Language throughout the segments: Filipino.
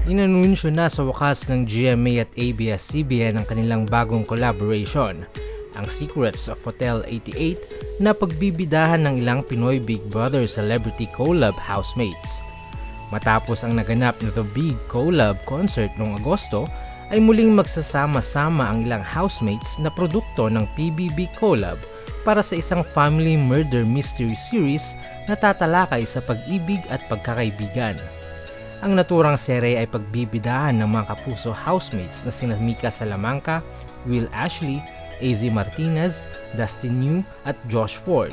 Inanunsyo na sa wakas ng GMA at ABS-CBN ang kanilang bagong collaboration, ang Secrets of Hotel 88, na pagbibidahan ng ilang Pinoy Big Brother Celebrity Collab housemates. Matapos ang naganap na The Big Collab concert noong Agosto, ay muling magsasama-sama ang ilang housemates na produkto ng PBB Collab para sa isang family murder mystery series na tatalakay sa pag-ibig at pagkakaibigan. Ang naturang serye ay pagbibidahan ng mga kapuso housemates na sina Mika Salamanca, Will Ashley, AZ Martinez, Dustin New at Josh Ford.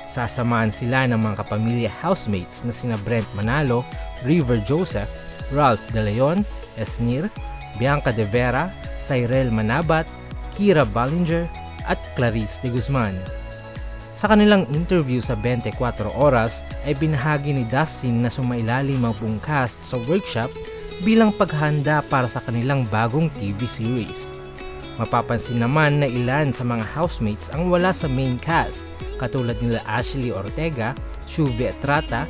Sasamahan sila ng mga kapamilya housemates na sina Brent Manalo, River Joseph, Ralph De Leon, Esnir, Bianca De Vera, Cyrel Manabat, Kira Ballinger at Clarice De Guzman. Sa kanilang interview sa 24 Oras ay binahagi ni Dustin na sumailalim ang buong cast sa workshop bilang paghahanda para sa kanilang bagong TV series. Mapapansin naman na ilan sa mga housemates ang wala sa main cast, katulad nila Ashley Ortega, Shuvi Etrata,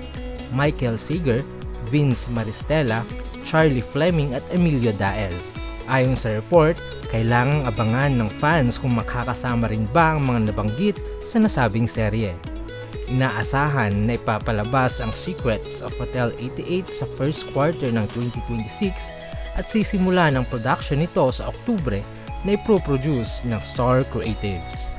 Michael Seeger, Vince Maristella, Charlie Fleming at Emilio Daez. Ayon sa report, kailangang abangan ng fans kung makakasama rin ba ang mga nabanggit sa nasabing serye. Inaasahan na ipapalabas ang Secrets of Hotel 88 sa first quarter ng 2026 at sisimula ng production nito sa Oktubre na iproproduce ng Star Creatives.